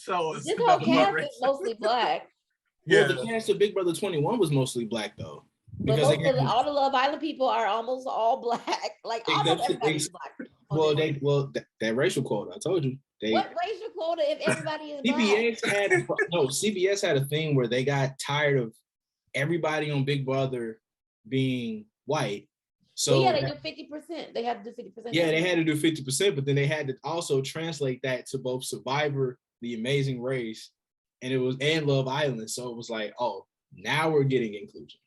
So it's This whole nothing but cast race. is mostly black. Well, the cast of Big Brother 21 was mostly black though. But Because all the Love Island people are almost all black. Like almost everybody's black. That racial quota, I told you. What racial quota if everybody is CBS had a thing where they got tired of everybody on Big Brother being white. So yeah, they do 50%. They had to do 50%. Yeah, they had to do 50%, but then they had to also translate that to both Survivor, The Amazing Race, and Love Island. So it was like, oh, now we're getting inclusion.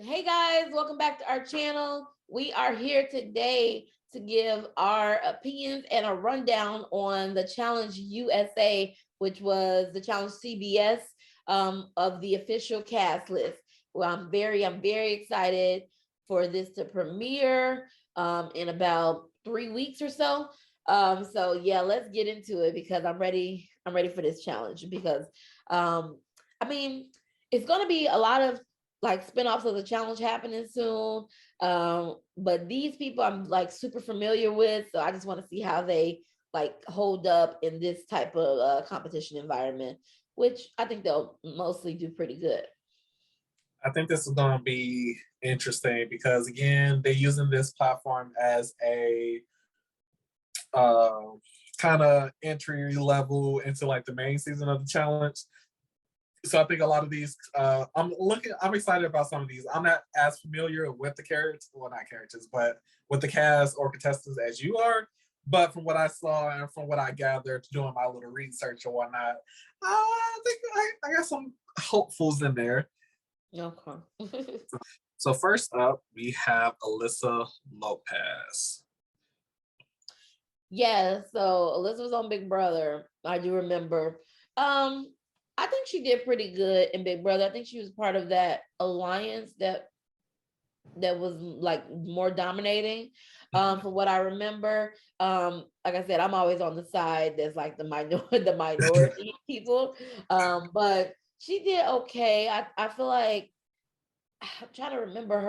Hey guys, welcome back to our channel. We are here today to give our opinions and a rundown on the Challenge USA, which was the Challenge CBS of the official cast list. Well, I'm very excited for this to premiere in about 3 weeks or so. So yeah, let's get into it because I'm ready for this challenge because I mean, it's going to be a lot of like spinoffs of the challenge happening soon. But these people I'm like super familiar with, so I just want to see how they like hold up in this type of competition environment, which I think they'll mostly do pretty good. I think this is going to be interesting because again, they're using this platform as a kind of entry level into like the main season of the challenge. So I think a lot of these, I'm excited about some of these. I'm not as familiar with the characters, well, not characters, but with the cast or contestants as you are. But from what I saw and from what I gathered doing my little research and whatnot, I think I got some hopefuls in there. Okay. So first up, we have Alyssa Lopez. Yeah, so Alyssa was on Big Brother. I do remember. I think she did pretty good in Big Brother. I think she was part of that alliance that was like more dominating. From what I remember, like I said, I'm always on the side that's like the minority people. But she did okay. I feel like I'm trying to remember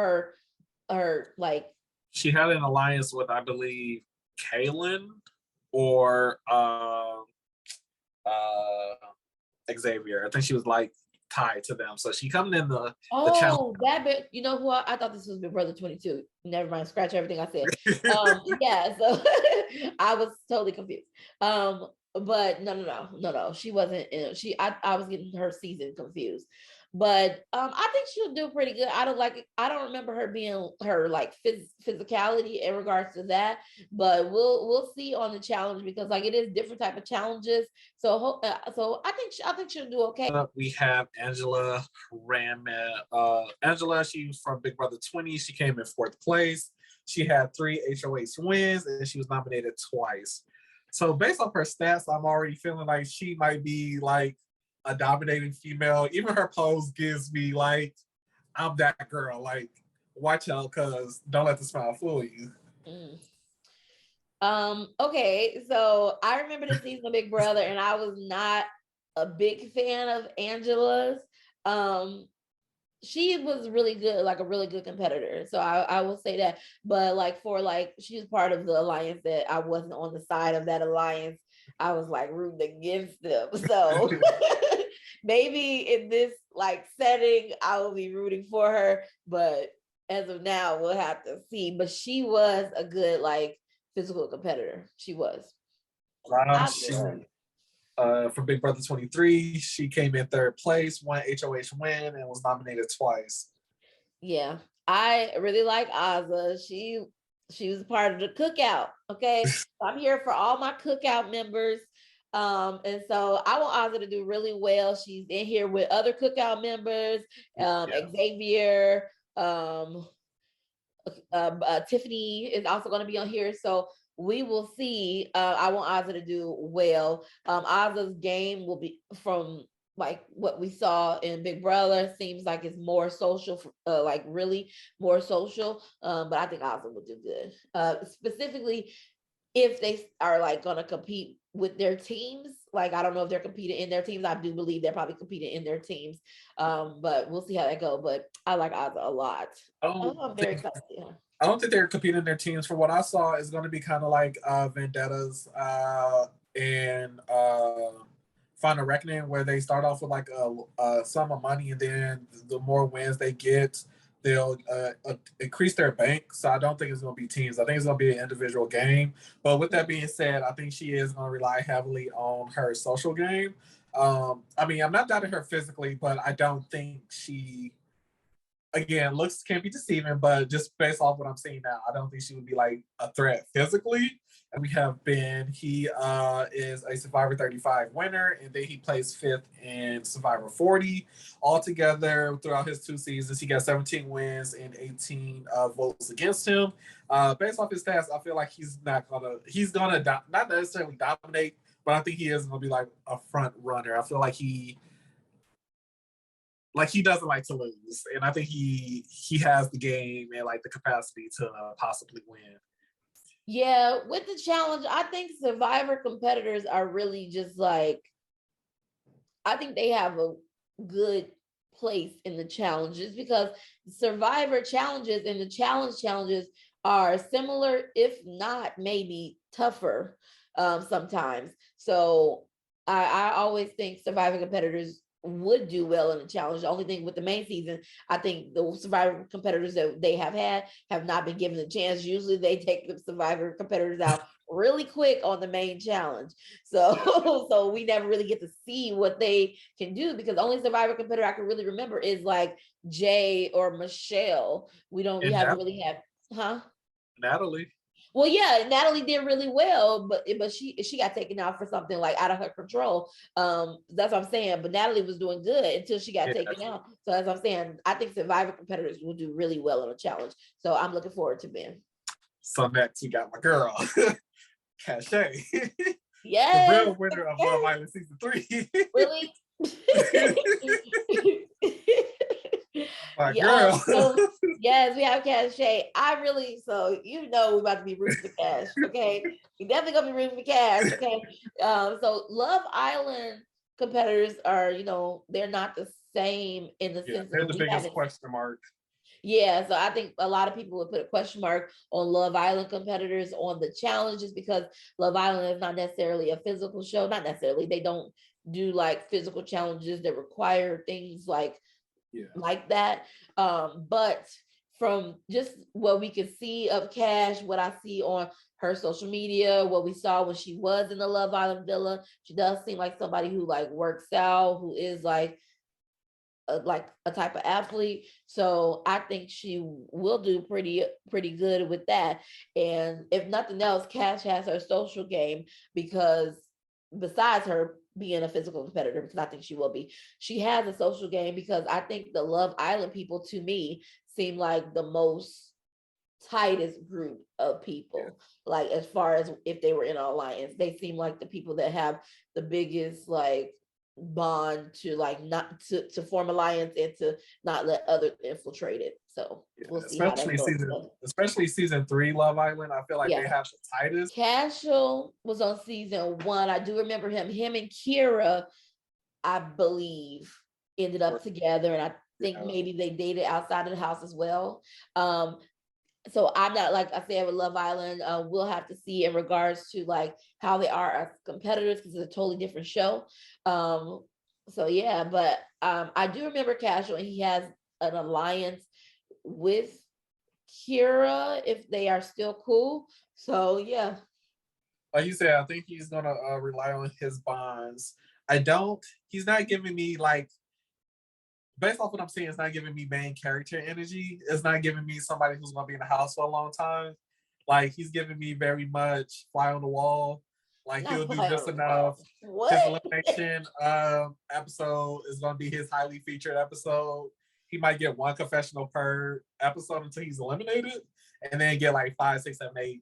her like. She had an alliance with, I believe, Kaylin or Xavier. I think she was like tied to them. So she coming in the challenge. That bit, you know who I thought this was Big Brother 22. Never mind, scratch everything I said. Yeah, so I was totally confused. But no. She wasn't in I was getting her season confused. But I think she'll do pretty good. I don't remember her being her like physicality in regards to that, but we'll see on the challenge because like it is different type of challenges. So I think she'll do okay. We have Angela Ramet. Angela, she was from Big Brother 20. She came in 4th place. She had 3 HOH wins and she was nominated twice. So based on her stats, I'm already feeling like she might be like a dominating female. Even her pose gives me like, I'm that girl. Like, watch out, cause don't let the smile fool you. Okay, so I remember the season of Big Brother, and I was not a big fan of Angela's. She was really good, like a really good competitor. So I will say that. But like she was part of the alliance that I wasn't on the side of that alliance. I was like rooting against them. So maybe in this like setting, I will be rooting for her. But as of now, we'll have to see. But she was a good like physical competitor. She was. For Big Brother 23, she came in 3rd place, won HOH win, and was nominated twice. Yeah, I really like Azza. She was part of the cookout. Okay, I'm here for all my cookout members. And so I want Azza to do really well. She's in here with other cookout members, Xavier, Tiffany is also going to be on here. So we will see. I want Azza to do well. Azza's game will be from like what we saw in Big Brother. Seems like it's more social, like really more social. But I think Azza will do good. Specifically, if they are like gonna compete with their teams. Like, I don't know if they're competing in their teams. I do believe they're probably competing in their teams. But we'll see how that goes. But I like Ozzy a lot. I'm very excited. Yeah. I don't think they're competing in their teams. From what I saw, it's going to be kind of like Vendettas and Final Reckoning, where they start off with like a sum of money, and then the more wins they get, they'll increase their bank. So I don't think it's going to be teams. I think it's going to be an individual game. But with that being said, I think she is going to rely heavily on her social game. I mean, I'm not doubting her physically, but I don't think she, again, looks can be deceiving, but just based off what I'm seeing now, I don't think she would be like a threat physically. And we have Ben. He is a Survivor 35 winner, and then he plays fifth in Survivor 40. Altogether, throughout his 2 seasons, he got 17 wins and 18 votes against him. Based off his stats, I feel like he's gonna not necessarily dominate, but I think he is gonna be like a front runner. I feel like he doesn't like to lose, and I think he has the game and like the capacity to possibly win. Yeah, with the challenge, I think Survivor competitors are really just like, I think they have a good place in the challenges, because Survivor challenges and the challenges are similar, if not maybe tougher sometimes. So I always think Survivor competitors would do well in the challenge. The only thing with the main season, I think the Survivor competitors that they have had have not been given a chance. Usually they take the Survivor competitors out really quick on the main challenge. So so we never really get to see what they can do, because the only Survivor competitor I can really remember is like Jay or Michelle. We haven't really had, Natalie. Well, yeah, Natalie did really well, but she got taken out for something like out of her control. That's what I'm saying. But Natalie was doing good until she got taken out. So as I'm saying, I think Survivor competitors will do really well in a challenge. So I'm looking forward to Ben. So next we got my girl, Cachet. Yes. The real winner of Love Island season 3. Really? My girl. So, yes, we have Cachet. So we're about to be rooting for Cash. Okay, we definitely gonna be rooting for Cash. Okay, so Love Island competitors are, they're not the same in the sense they're that the biggest question mark. Yeah, so I think a lot of people would put a question mark on Love Island competitors on the challenges, because Love Island is not necessarily a physical show. Not necessarily. They don't do like physical challenges that require things like that. But from just what we could see of Cash, what I see on her social media, what we saw when she was in the Love Island villa, she does seem like somebody who like works out, who is like a type of athlete. So I think she will do pretty good with that. And if nothing else, Cash has her social game, because besides her being a physical competitor, because I think she will be, she has a social game, because I think the Love Island people, to me, seem like the most tightest group of people. Like, as far as if they were in an alliance, they seem like the people that have the biggest like bond to like not to form alliance and to not let others infiltrate it. So we'll see how that goes. Especially season 3 Love Island, I feel like they have the tightest. Casual was on season 1. I do remember him and Kira, I believe, ended up together, and I think maybe they dated outside of the house as well. So I'm not, like I said, with Love Island, we'll have to see in regards to like how they are as competitors, because it's a totally different show. So yeah, but I do remember Casual, and he has an alliance with Kira, if they are still cool. So yeah. Like you said, I think he's gonna rely on his bonds. He's not giving me like, based off what I'm seeing, it's not giving me main character energy. It's not giving me somebody who's going to be in the house for a long time. Like, he's giving me very much fly on the wall. Like, he'll do just enough. What? His elimination episode is going to be his highly featured episode. He might get 1 confessional per episode until he's eliminated, and then get like 5, 6, 7, 8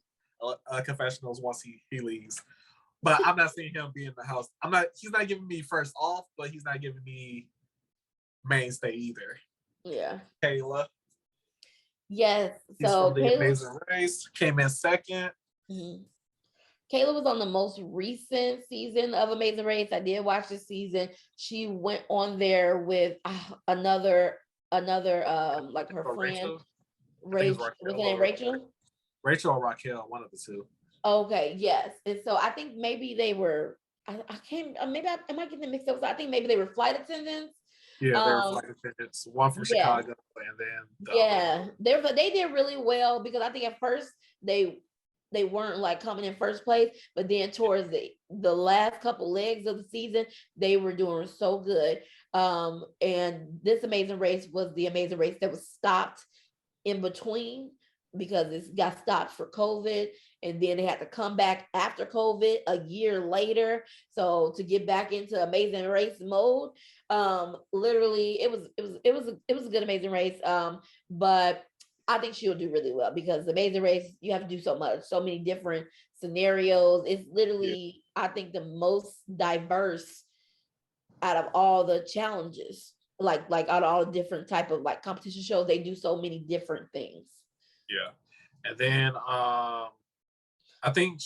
confessionals once he leaves. But I'm not seeing him be in the house. He's not giving me first off, but he's not giving me mainstay either. Yeah. Kayla. Yes. She's So from the Amazing Race, came in second. Mm-hmm. Kayla was on the most recent season of Amazing Race. I did watch this season. She went on there with another like her Or friend. Rachel. I think it's Rachel, was Raquel her name or Rachel? Rachel or Raquel, one of the two. Okay, yes. And so I think maybe they were, I can't, maybe am I getting them mixed up? So I think maybe they were flight attendants. Yeah, they were flight attendants. One from Yeah, Chicago and then the yeah. They did really well because I think at first they weren't like coming in first place, but then towards the last couple legs of the season, they were doing so good. And this Amazing Race was the Amazing Race that was stopped in between because it got stopped for COVID, and then they had to come back after COVID a year later. So to get back into Amazing Race mode, literally it was a good Amazing Race. But I think she'll do really well because Amazing Race, you have to do so much, so many different scenarios. It's literally, I think, the most diverse out of all the challenges. Like out of all the different type of like competition shows, they do so many different things. Yeah. And then I think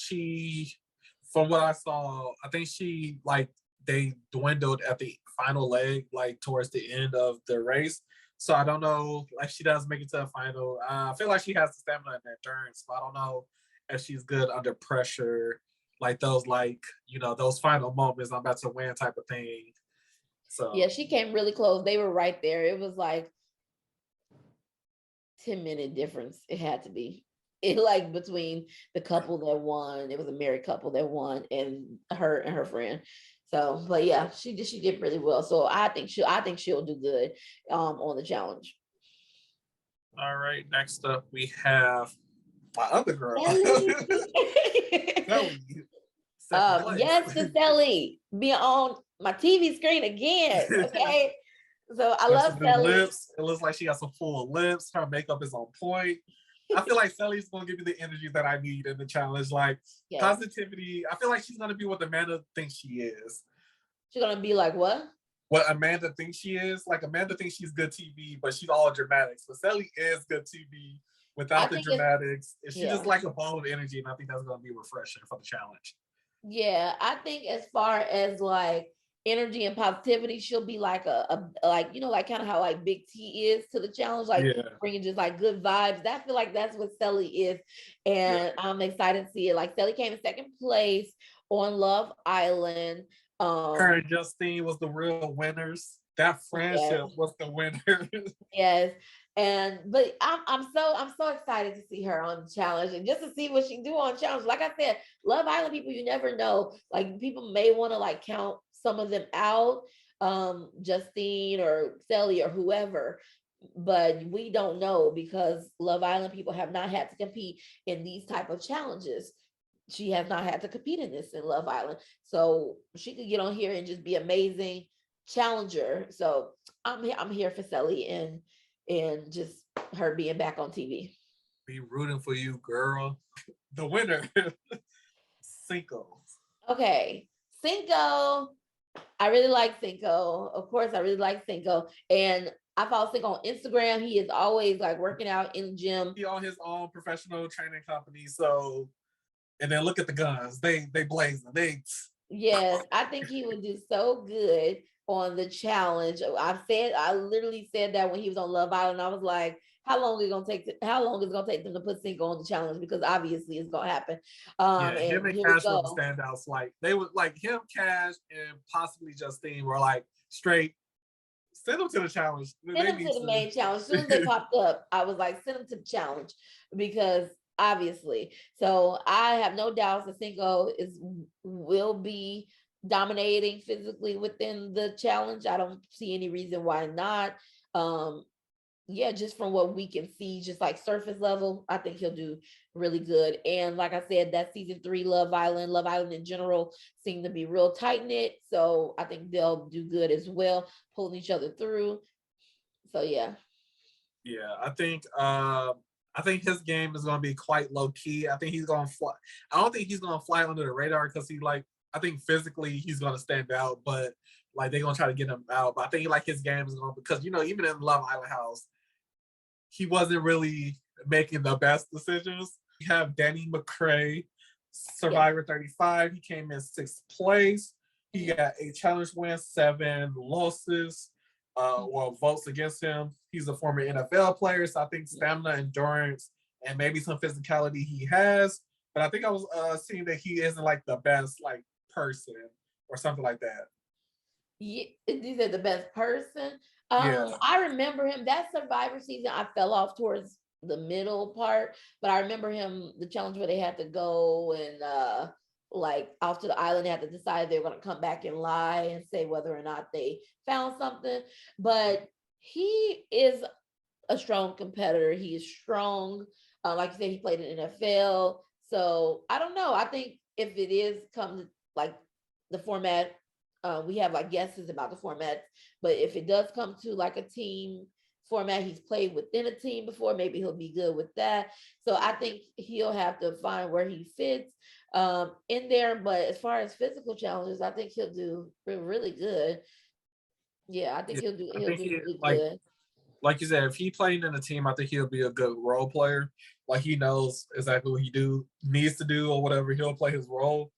from what I saw, I think she like they dwindled at the final leg, like towards the end of the race. So I don't know, like she does make it to the final. I feel like she has the stamina and endurance, but I don't know if she's good under pressure, like those those final moments, I'm about to win type of thing. So yeah, she came really close. They were right there. It was like 10-minute difference. It had to be. It like between the couple that won, it was a married couple that won, and her friend. So, but yeah, she did really well. So I think she'll do good on the challenge. all right, next up we have my other girl. Kelly. Yes, Sally, be on my TV screen again. Okay. So I love Sally. Lips. It looks like she has some full lips. Her makeup is on point. I feel like Sally's gonna give me the energy that I need in the challenge. Like positivity. I feel like she's gonna be what Amanda thinks she is. She's gonna be like what? What Amanda thinks she is. Like Amanda thinks she's good TV, but she's all dramatics. But Sally is good TV without the dramatics. She's just like a ball of energy, and I think that's gonna be refreshing for the challenge. Yeah, I think as far as like energy and positivity, she'll be like a like like kind of how like Big T is to the challenge, like bringing just like good vibes. I feel like that's what Sally is, and I'm excited to see it. Like Sally came in second place on Love Island. Her and Justine was the real winners. That friendship was the winner. Yes. But I'm so excited to see her on the challenge and just to see what she do on challenge. Like I said, Love Island people, you never know. Like people may want to like count some of them out, Justine or Sally or whoever, but we don't know because Love Island people have not had to compete in these type of challenges. She has not had to compete in this in Love Island, so she could get on here and just be amazing challenger. So I'm here for Sally and just her being back on TV. Be rooting for you, girl. The winner, Cinco. Okay, Cinco. I really like Cinco. Of course, I really like Cinco, and I follow Cinco on Instagram. He is always like working out in the gym. He on his own professional training company. So, and then look at the guns. They blazing. Yes, I think he would do so good on the challenge. I literally said that when he was on Love Island. I was like, how long is it gonna take them to put Cinco on the challenge? Because obviously it's gonna happen. Him and Cash were the standouts. Like they were like him, Cash, and possibly Justine were like straight. Send them to the challenge. Send them to the main challenge. As soon as they popped up, I was like, send them to the challenge because obviously. So I have no doubts that Cinco will be dominating physically within the challenge. I don't see any reason why not. Just from what we can see, just like surface level, I think he'll do really good. And like I said, that season 3 Love Island in general seem to be real tight knit. So I think they'll do good as well, pulling each other through. So yeah. Yeah, I think his game is going to be quite low key. I think he's going to fly. I don't think he's going to fly under the radar because I think physically he's going to stand out, but like they're going to try to get him out. But I think like his game is going to, because even in Love Island House, he wasn't really making the best decisions. You have Danny McCrae, Survivor 35, he came in 6th place. He got 8 challenge wins, 7 losses, votes against him. He's a former NFL player, so I think stamina, endurance, and maybe some physicality he has. But I think I was seeing that he isn't like the best like person or something like that. Yeah, these are the best person. Yeah. I remember him that Survivor season. I fell off towards the middle part, but I remember him the challenge where they had to go and like off to the island. They had to decide they were going to come back and lie and say whether or not they found something. But he is a strong competitor. He is strong. Like you said, he played in NFL. So I don't know. I think if it is come to like the format, we have like guesses about the format, but if it does come to like a team format, he's played within a team before, maybe he'll be good with that. So I think he'll have to find where he fits in there. But as far as physical challenges, I think he'll do really good. Yeah, I think he'll do really good. Like you said, if he playing in a team, I think he'll be a good role player. Like he knows exactly what he needs to do or whatever. He'll play his role.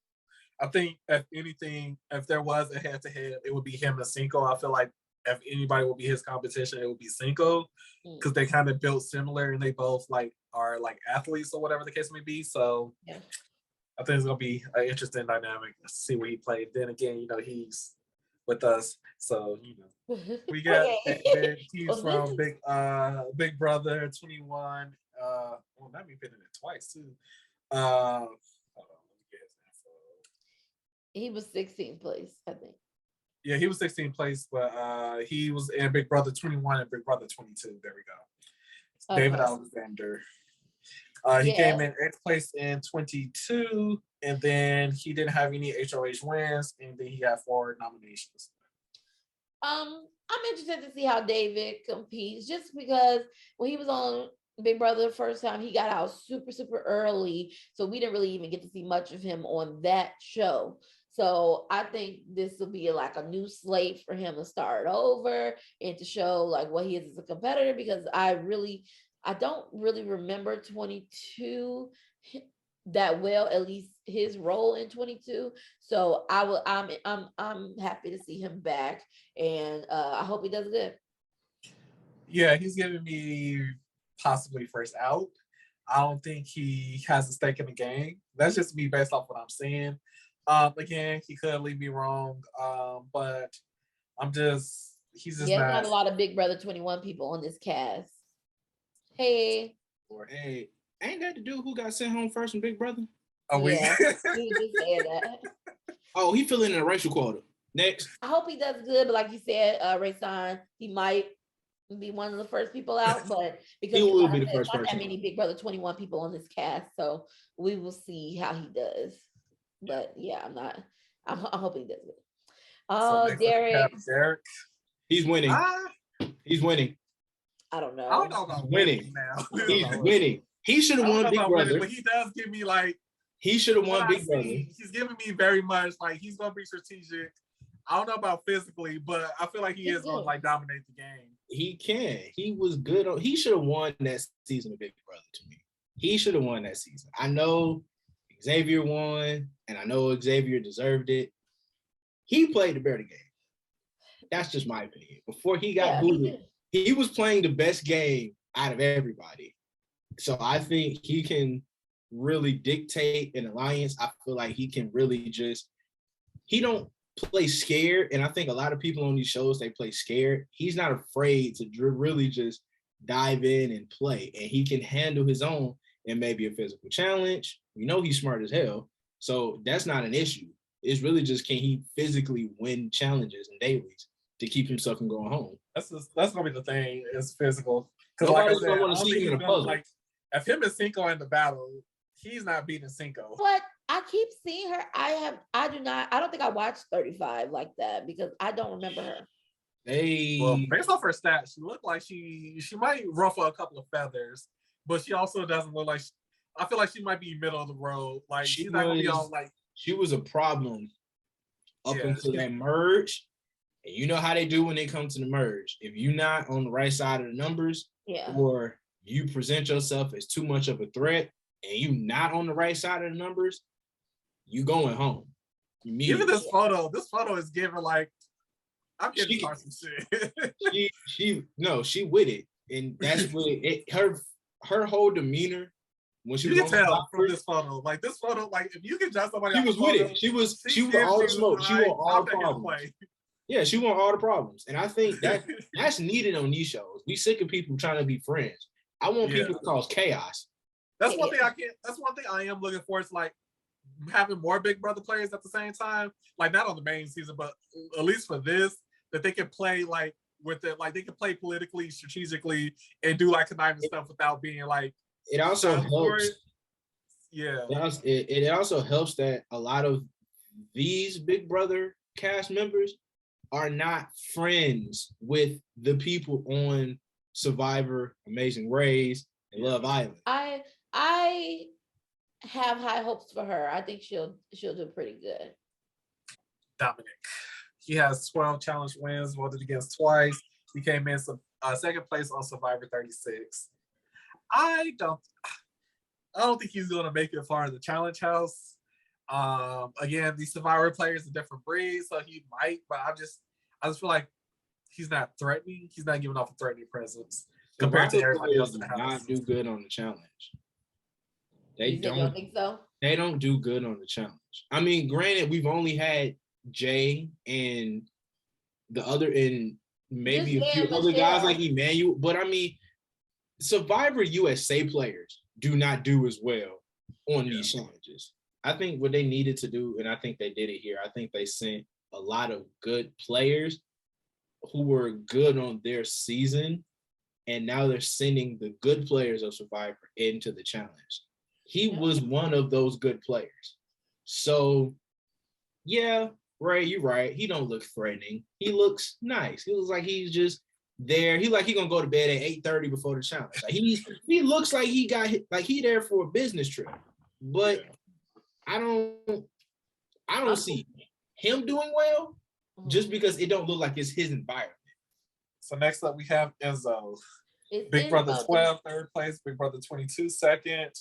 I think if anything, if there was a head-to-head, it would be him and Cinco. I feel like if anybody would be his competition, it would be Cinco because they kind of built similar and they both like are like athletes or whatever the case may be. So yeah. I think it's gonna be an interesting dynamic to see where he played. Then again, you know, he's with us, so you know we got teams from Big Brother 21. Well, not me pitting it twice too. He was 16th place, I think. Yeah, he was 16th place, but he was in Big Brother 21 and Big Brother 22. There we go. Okay. David Alexander. He came in 8th place in 22, and then he didn't have any HOH wins, and then he got 4 nominations. I'm interested to see how David competes, just because when he was on Big Brother the first time, he got out super early, so we didn't really even get to see much of him on that show. So I think this will be like a new slate for him to start over and to show like what he is as a competitor, because I don't really remember 22 that well, at least his role in 22. So I'm happy to see him back, and I hope he does good. Yeah, he's giving me possibly first out. I don't think he has a stake in the game. That's just me based off what I'm seeing. Again, he could leave me wrong, but he's just not a lot of Big Brother 21 people on this cast. Hey, ain't that the dude who got sent home first from Big Brother? Oh, yeah, he was just saying that. Oh, he filling in a racial quota. Next, I hope he does good, but like you said, Rayson, he might be one of the first people out, but because he will be the first person. Not that many Big Brother 21 people on this cast, so we will see how he does. But yeah, I'm hoping he does it. Oh, so Derek. He's winning. He's winning. I don't know. I don't know about winning now. He's winning. He should have won Big Brother. Winning, but he does give me like. He should have won Big Brother. He's giving me very much like he's gonna be strategic. I don't know about physically, but I feel like he is gonna like dominate the game. He can. He was good. He should have won that season of Big Brother to me. He should have won that season. I know Xavier won, and I know Xavier deserved it. He played the better game. That's just my opinion. Before he got booted, he was playing the best game out of everybody. So I think he can really dictate an alliance. I feel like he can really he don't play scared. And I think a lot of people on these shows, they play scared. He's not afraid to really just dive in and play. And he can handle his own and maybe a physical challenge. We know he's smart as hell. So that's not an issue. It's really just, can he physically win challenges and dailies to keep himself from going home? That's gonna be the thing, is physical. Because like I said, I don't think he's gonna, like, if him and Cinco in the battle, he's not beating Cinco. But I keep seeing her. I don't think I watched 35 like that, because I don't remember her. Well, based off her stats, she looked like she might ruffle a couple of feathers, but she also doesn't look like. I feel like she might be middle of the road. Like she's not gonna be on like. She was a problem up until that merge, and you know how they do when they come to the merge. If you're not on the right side of the numbers, or you present yourself as too much of a threat, and you're not on the right side of the numbers, you going home. Even this photo is giving like I'm getting some shit. she with it, and that's what her whole demeanor when she you was can on tell from this photo. Like this photo, like if you can judge somebody, she was with it. She was all the smoke. She want all the problems. Yeah, she want all the problems, and I think that's needed on these shows. We sick of people trying to be friends. I want people to cause chaos. That's one thing I can't. That's one thing I am looking for. It's like having more Big Brother players at the same time. Like not on the main season, but at least for this, that they can play like with it. Like they can play politically, strategically, and do like conniving stuff without being like. It also helps. Yeah. It also helps that a lot of these Big Brother cast members are not friends with the people on Survivor, Amazing Race, and Love Island. I have high hopes for her. I think she'll do pretty good. Dominic. He has 12 challenge wins, voted against twice. He came in second place on Survivor 36. I don't think he's going to make it far in the challenge house. Again, the Survivor player is a different breed, so he might, but I just feel like he's not threatening. He's not giving off a threatening presence compared to everybody else in the house. Not do good on the challenge. You don't think so? They don't do good on the challenge. I mean, granted, we've only had Jay and the other, and maybe a few other guys like Emmanuel, but I mean, Survivor USA players do not do as well on these challenges. I think what they needed to do, and I think they did it here, I think they sent a lot of good players who were good on their season, and now they're sending the good players of Survivor into the challenge. He was one of those good players. So, yeah, Ray, you're right. He don't look threatening. He looks nice. He looks like he's just there. He gonna go to bed at 8:30 before the challenge. Like he looks like he there for a business trip. But I don't see him doing well just because it don't look like it's his environment. So next up we have Enzo. Big Brother 12, third place. Big Brother 22, second.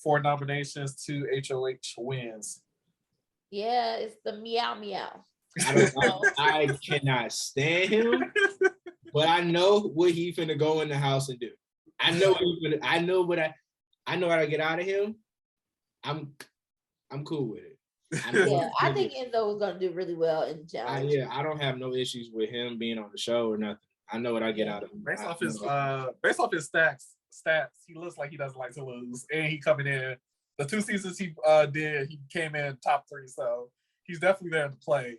4 nominations, 2 HOH wins. Yeah, it's the meow meow. I cannot stand him, but I know what he finna go in the house and do. I know how to get out of him. I'm cool with it. I think Enzo is gonna do really well in the challenge. I don't have no issues with him being on the show or nothing. I know what I get out of him. Based off his stats, he looks like he doesn't like to lose, and he coming in the 2 seasons he did. He came in top 3, so he's definitely there to play.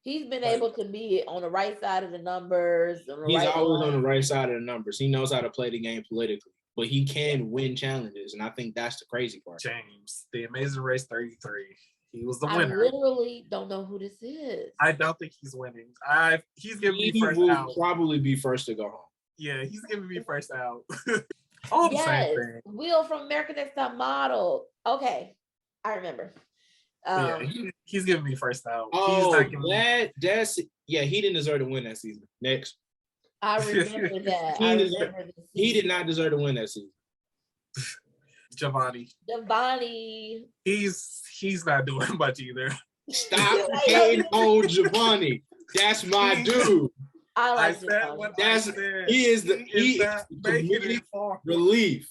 He's been able to be on the right side of the numbers. He's always on the right side of the numbers. He knows how to play the game politically, but he can win challenges, and I think that's the crazy part. James, the Amazing Race 33. He was the winner. I literally don't know who this is. I don't think he's winning. He's giving me first out. He will probably be first to go home. Yeah, he's giving me first out. All the same thing. Will from American Next Top Model. Okay, I remember. He's giving me first out. Oh, he didn't deserve to win that season. Next. I remember that. He did not deserve to win that season. Giovanni. He's not doing much either. Stop hating on Giovanni. That's my dude. I said what I said. He is the comedic relief.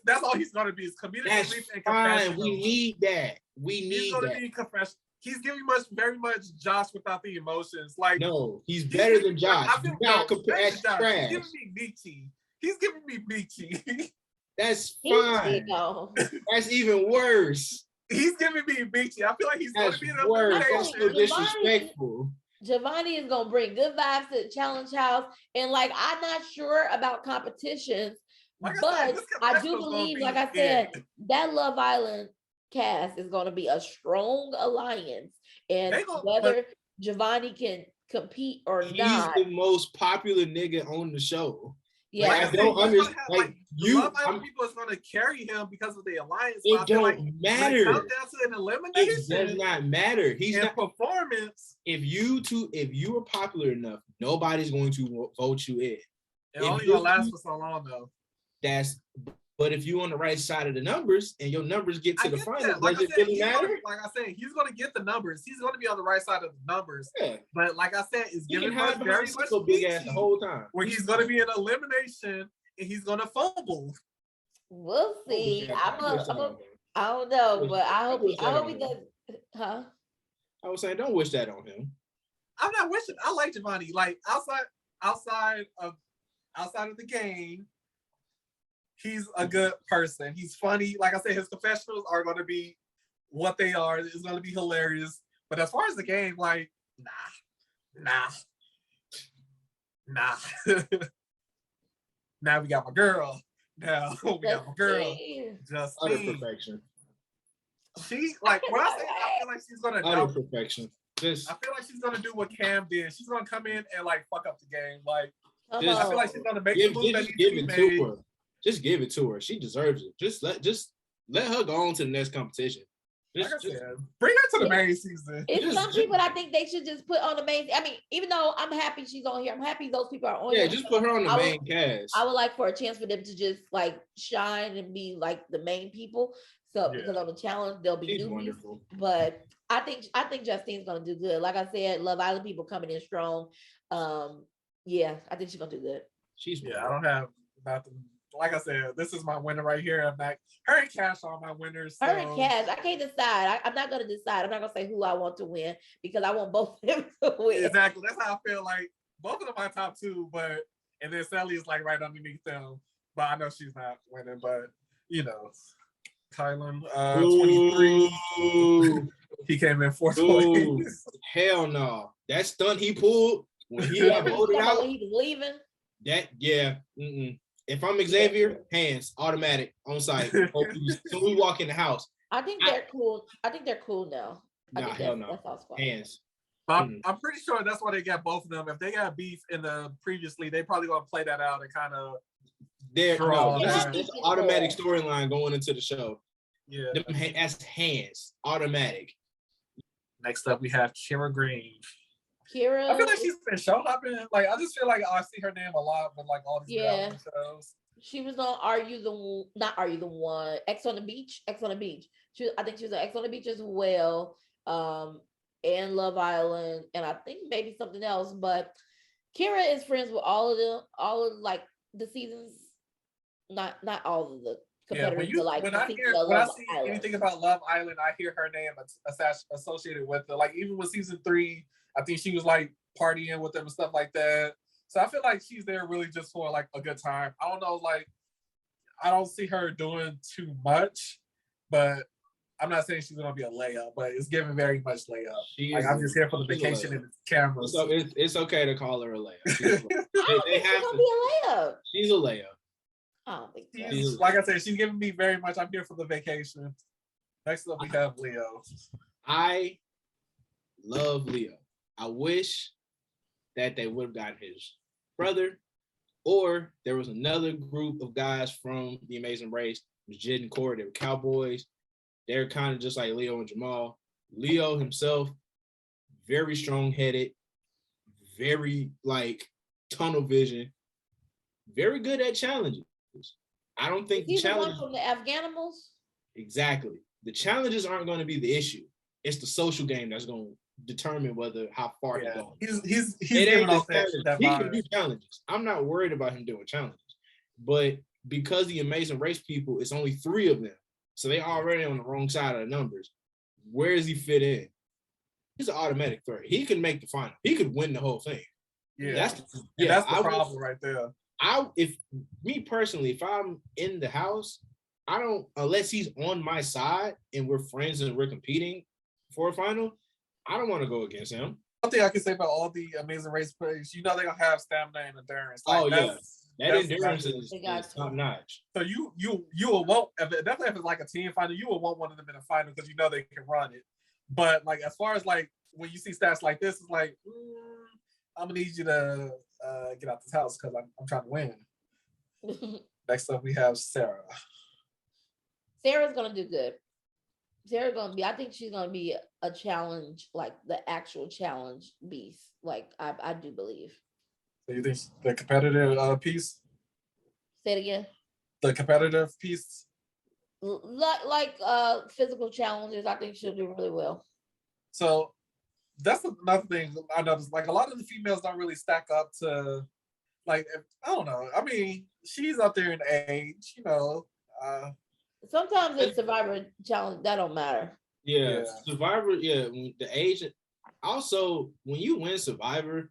That's all he's gonna be is comedic relief and fine. We need that. He's gonna be confessional. He's giving very much Josh without the emotions. Like no, he's better than Josh. He's giving me Michi. He's giving me Michi. That's fine. That's even worse. He's giving me Michi. I feel like he's going to be in a worse. That's so disrespectful. Giovanni is going to bring good vibes to the challenge house. And like, I'm not sure about competitions, but I do believe, like I said, that Love Island cast is going to be a strong alliance. And whether Giovanni can compete or not. He's the most popular nigga on the show. Yeah, I don't understand. Love Island people is going to carry him because of the alliance. It don't matter. Come down to an elimination. It does not matter. He's not performance. If you are popular enough, nobody's going to vote you in. It only gonna last for so long though. But if you're on the right side of the numbers and your numbers get to the final, like does it really matter? Like I said, he's going to get the numbers. He's going to be on the right side of the numbers. Yeah. But like I said, it's giving us very much big ass the whole time. Where he's going to be in elimination and he's going to fumble. We'll see. Oh, I don't know, but I hope he does. Huh? I was saying, don't wish that on him. I'm not wishing. I like Giovanni. Like outside of the game, he's a good person. He's funny. Like I said, his confessionals are going to be what they are. It's going to be hilarious. But as far as the game, like, nah. Now we got my girl. Now we got my girl. Just perfection. She like when I say I feel like she's gonna do perfection. I feel like she's gonna do what Cam did. She's gonna come in and like fuck up the game. Like I feel like she's gonna make the move that needs to be made. Just give it to her. She deserves it. Just let her go on to the next competition. Bring her to the main season. It's some people I think they should just put on the main. I mean, even though I'm happy she's on here, I'm happy those people are on. Yeah, just put her on the main cast. I would like for a chance for them to just like shine and be like the main people. So because on the challenge they'll be newbies. Wonderful. But I think Justine's gonna do good. Like I said, Love Island people coming in strong. Yeah, I think she's gonna do good. I don't have nothing. Like I said, this is my winner right here. I'm not her and Cash are my winners. So. Her and Cash, I can't decide. I'm not gonna decide. I'm not gonna say who I want to win because I want both of them to win. Exactly. That's how I feel. Like both of them are top two, and then Sally is like right underneath them. But I know she's not winning. But you know, Kylan, 23. He came in fourth place. Hell no! That stunt he pulled when he got voted out. When he was leaving. If I'm Xavier, hands automatic on site. So we walk in the house. I think they're cool. I think they're cool now. Hell no. Hands. I'm pretty sure that's why they got both of them. If they got beef in the previously, they probably gonna play that out and kind of. That's an automatic storyline going into the show. Yeah, that's hands automatic. Next up, we have Kira Green. Kira, I feel like she's been show hopping. Like I just feel like I see her name a lot with like all these shows. She was on X on the Beach. I think she was on X on the Beach as well. And Love Island, and I think maybe something else. But Kira is friends with all of like the seasons. Not all of the competitors. When I see anything about Love Island, I hear her name associated with it. Like even with season 3. I think she was like partying with them and stuff like that. So I feel like she's there really just for like a good time. I don't know, like I don't see her doing too much, but I'm not saying she's gonna be a layup, but it's giving very much layup. I'm just here for the vacation and the cameras. So it's okay to call her a layup. She's gonna be a layup. She's a layup. I don't think so. Like I said, she's giving me very much. I'm here for the vacation. Next up, we have Leo. I love Leo. I wish that they would have gotten his brother, or there was another group of guys from The Amazing Race. It was Jed and Corey. They were cowboys. They're kind of just like Leo and Jamal. Leo himself, very strong-headed, very like tunnel vision, very good at challenges. I don't think the challenges from the Afghanimals. Exactly. The challenges aren't going to be the issue. It's the social game that's going to determine how far he goes. He's giving off that he can do challenges. I'm not worried about him doing challenges, but because the Amazing Race people, it's only 3 of them, so they already on the wrong side of the numbers. Where does he fit in? He's an automatic threat. He can make the final. He could win the whole thing. Yeah, that's the problem right there. If I'm in the house, I don't, unless he's on my side and we're friends and we're competing for a final, I don't want to go against him. One thing I can say about all the Amazing Race players, they're gonna have stamina and endurance. That endurance is top notch. So you will want, definitely if it's like a team final, you will want one of them in a final because they can run it. But like as far as like when you see stats like this, it's like I'm gonna need you to get out this house because I'm trying to win. Next up, we have Sarah. Sarah's gonna do good. I think she's gonna be a challenge, like the actual challenge beast. Like I do believe. So you think the competitive piece? Say it again. the competitive piece. Like physical challenges, I think she'll do really well. So that's another thing I noticed. Like a lot of the females don't really stack up to, like, I don't know. I mean, she's up there in age, you know. Sometimes it's Survivor challenge that don't matter. Yeah, Survivor. Yeah, the age. Also, when you win Survivor,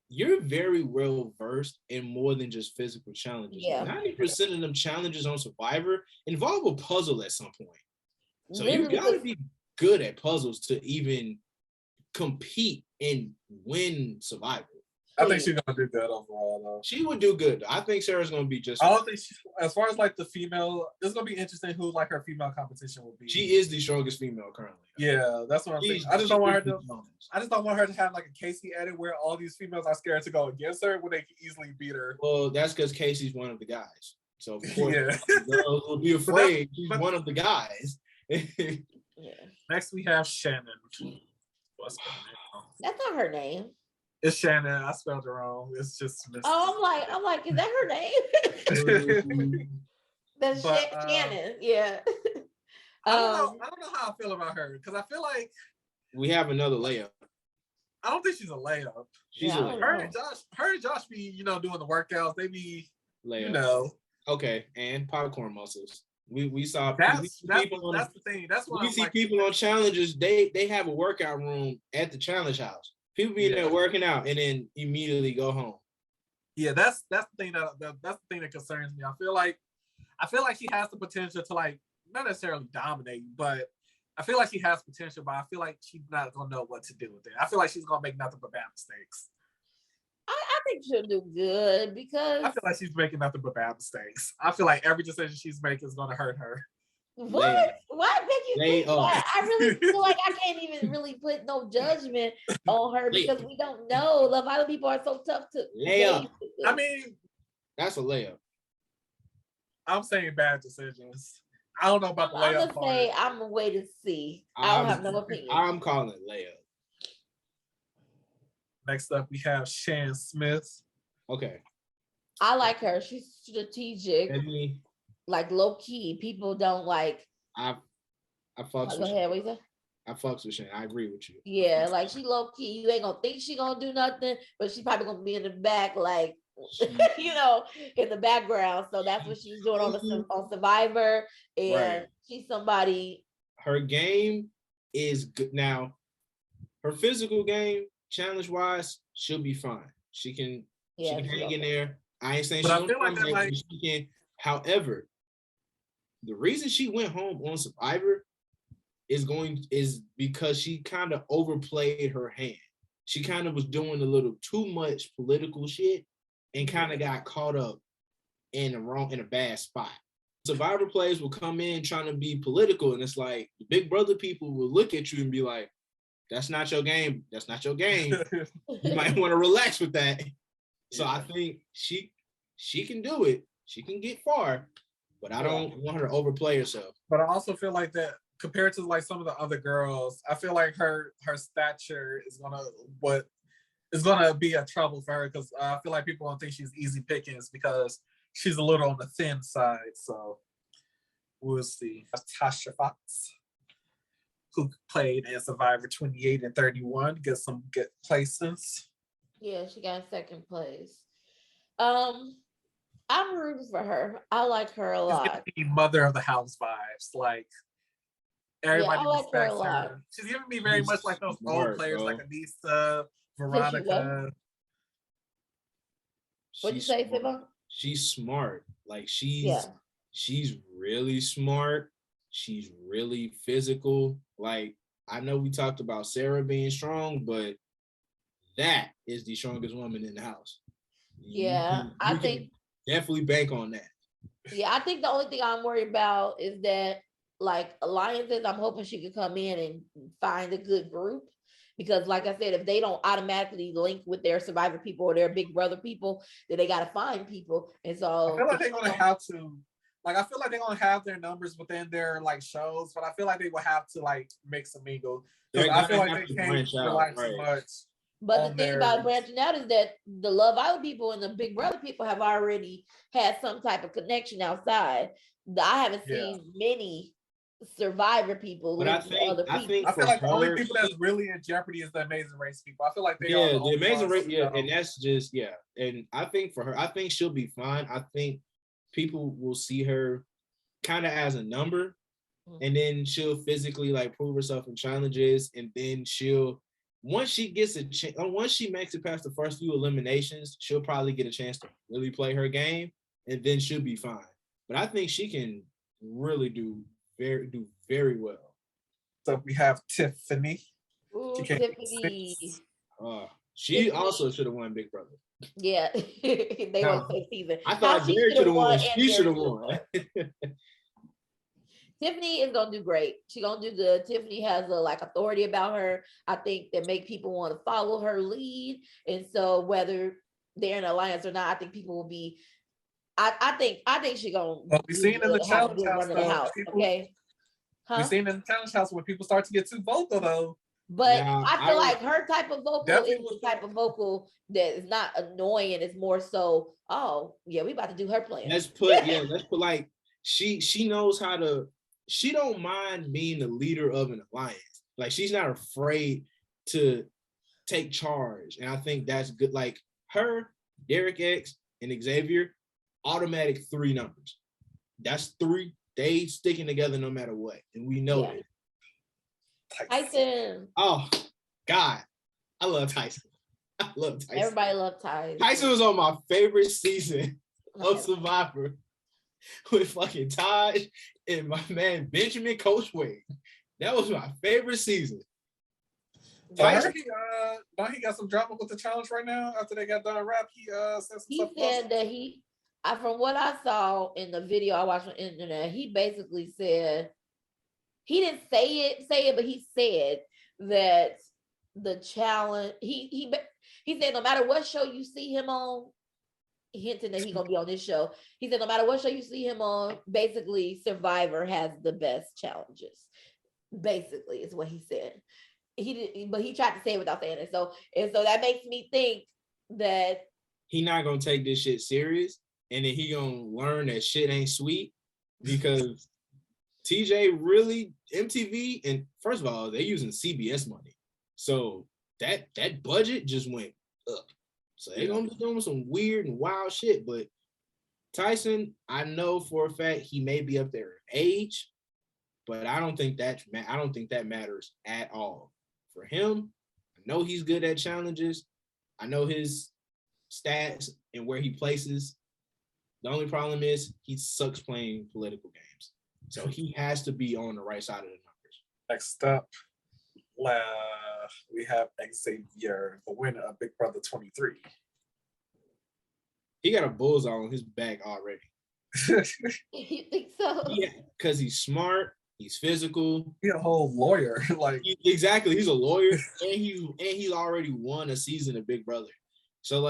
you're very well versed in more than just physical challenges. Yeah. 90% of them challenges on Survivor involve a puzzle at some point. So Literally, you gotta be good at puzzles to even compete and win Survivor. I think she's gonna do good overall, though. She would do good. I think Sarah's gonna be just. I don't think she, as far as like the female, it's gonna be interesting who like her female competition will be. She is the strongest female currently. Yeah, that's what I'm saying. I just don't want her to. I just don't want her to have like a Casey edit where all these females are scared to go against her when they can easily beat her. Well, that's because Casey's one of the guys. So of course, yeah, girls will be afraid. She's one of the guys. yeah. Next we have Shannon. That's not her name. It's Shannon. I spelled it wrong. It's just. Oh, I'm like, is that her name? That's Shannon. Yeah. I don't know how I feel about her because I feel like we have another layup. I don't think she's a layup. She's her and Josh be, you know, doing the workouts. They be layup. You know. Okay, and popcorn muscles. We saw that's the thing. That's what we see like, people on challenges. They have a workout room at the challenge house. People be there working out and then immediately go home. Yeah, that's the thing that's the thing that concerns me. I feel like she has the potential to like not necessarily dominate, but I feel like she has potential. But I feel like she's not gonna know what to do with it. I feel like she's gonna make nothing but bad mistakes. I think she'll do good because I feel like she's making nothing but bad mistakes. I feel like every decision she's making is gonna hurt her. What? What make you think that? I really feel like I can't even really put no judgment on her because we don't know. A lot of people are so tough to layup. I mean, that's a layup. I'm saying bad decisions. I don't know about the layup. I'm gonna say I'm gonna wait and see. I don't have no opinion. I'm calling it layup. Next up, we have Shan Smith. Okay. I like her. She's strategic. Like low key, people don't like. I fucks with. Go ahead, what you say? I fucks with Shan. I agree with you. Yeah, like she low key. You ain't gonna think she gonna do nothing, but she probably gonna be in the back, like you know, in the background. So that's what she's doing on Survivor, and she's somebody. Her game is good now. Her physical game, challenge wise, she'll be fine. She can hang in there. I ain't saying but I feel like that like she can. However, the reason she went home on Survivor is because she kind of overplayed her hand. She kind of was doing a little too much political shit and kind of got caught up in a bad spot. Survivor players will come in trying to be political, and it's like the Big Brother people will look at you and be like, "That's not your game. That's not your game. You might want to relax with that." So I think she can do it. She can get far, but I don't want her to overplay herself. But I also feel like that compared to like some of the other girls, I feel like her stature is gonna be a trouble for her because I feel like people don't think she's easy pickings because she's a little on the thin side. So we'll see. Tasha Fox, who played in Survivor 28 and 31, get some good places. Yeah, she got second place. I'm rooting for her. I like her a lot. She's giving me mother of the house vibes. Like everybody respects her. She's giving me very much like those old players like Anissa, Veronica. What'd you say, Siva? She's smart. Like she's really smart. She's really physical. Like I know we talked about Sarah being strong, but that is the strongest woman in the house. Yeah, I think definitely bank on that. Yeah, I think the only thing I'm worried about is that like alliances, I'm hoping she could come in and find a good group. Because like I said, if they don't automatically link with their Survivor people or their Big Brother people, then they got to find people. And so I feel like they're going to have to, like, I feel like they're going to have their numbers within their like shows, but I feel like they will have to like mix and mingle. I feel like they can't rely too much But the thing about branching out is that the Love Island people and the Big Brother people have already had some type of connection outside. I haven't seen many Survivor people link to other people. I feel like the only people that's really in jeopardy is the Amazing Race people. I feel like they are the Amazing Race, and that's just And I think for her, I think she'll be fine. I think people will see her kind of as a number, and then she'll physically like prove herself in challenges, and then once she gets a chance, once she makes it past the first few eliminations, she'll probably get a chance to really play her game, and then she'll be fine. But I think she can really do very well. So we have Tiffany. Ooh, Tiffany. She also should have won Big Brother. Yeah, they won't say season. I thought Jared should have won. She should have won. Tiffany is gonna do great. She's gonna do good. Tiffany has a authority about her. I think that make people want to follow her lead. And so whether they're in alliance or not, I think people will be. I think she's gonna. Well, we seen in the challenge house, okay. We seen in the challenge house when people start to get too vocal though. But I feel like her type of vocal is the type of vocal that is not annoying. It's more so, oh yeah, we about to do her plan. Let's put like she knows how to. She don't mind being the leader of an alliance. Like she's not afraid to take charge, and I think that's good. Like her, Derek X, and Xavier, automatic 3 numbers. That's 3. They sticking together no matter what, and we know it. Tyson. Oh God, I love Tyson. I love Tyson. Everybody loved Tyson. Tyson was on my favorite season of Survivor with fucking Taj and my man Benjamin Coachway. That was my favorite season. Don't he got some drama with the challenge right now after they got done rap? He said that from what I saw in the video I watched on the internet, he basically said he didn't say it, but he said that the challenge he said no matter what show you see him on, hinting that he's gonna be on this show. He said no matter what show you see him on, basically Survivor has the best challenges. Basically, is what he said. But he tried to say it without saying it. So that makes me think that he not gonna take this shit serious, and then he gonna learn that shit ain't sweet because TJ really MTV, and first of all, they're using CBS money, so that budget just went up. So they're gonna be doing some weird and wild shit. But Tyson, I know for a fact he may be up there in age, but I don't think that matters at all. For him, I know he's good at challenges. I know his stats and where he places. The only problem is he sucks playing political games. So he has to be on the right side of the numbers. Next up, we have Xavier, the winner of Big Brother 23. He got a bullseye on his back already. You think so? Yeah, because he's smart. He's physical. He's a whole lawyer. Exactly. He's a lawyer, and he's already won a season of Big Brother. So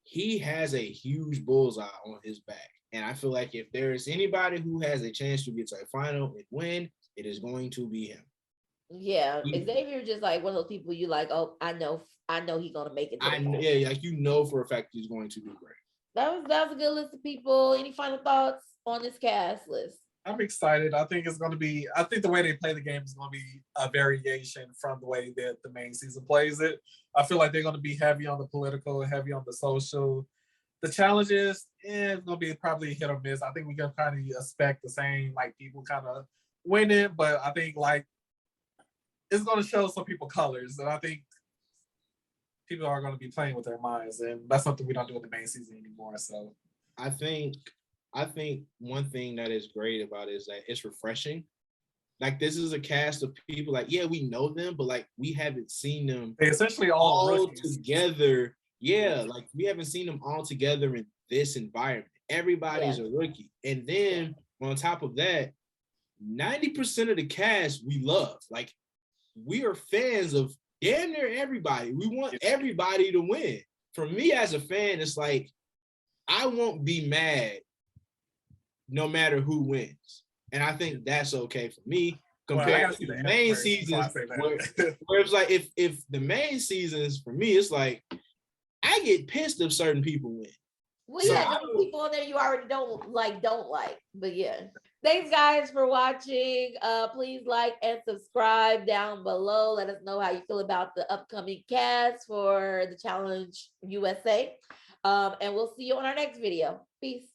he has a huge bullseye on his back. And I feel like if there is anybody who has a chance to get to a final and win, it is going to be him. Yeah, Xavier just one of those people you like. Oh, I know he's gonna make it. For a fact he's going to do great. That was a good list of people. Any final thoughts on this cast list? I'm excited. I think the way they play the game is going to be a variation from the way that the main season plays it. I feel like they're going to be heavy on the political, heavy on the social. The challenges, it's going to be probably hit or miss. I think we can kind of expect the same, people kind of winning, but I think it's going to show some people colors, and I think people are going to be playing with their minds, and that's something we don't do in the main season anymore. So I think one thing that is great about it is that it's refreshing. This is a cast of people we know them, but we haven't seen them essentially all together. Yeah, we haven't seen them all together in this environment. Everybody's a rookie. And then on top of that, 90% of the cast we love. We are fans of damn near everybody. We want everybody to win. For me as a fan, it's I won't be mad no matter who wins. And I think that's okay for me. Well, I compared gotta to see the the main end first before I seasons, say where, that. where it's like if the main seasons for me, it's like I get pissed if certain people win. Well, So yeah, I there's people in there you already don't like, but yeah. Thanks guys for watching. Please like and subscribe down below. Let us know how you feel about the upcoming cast for the Challenge USA. And we'll see you on our next video. Peace.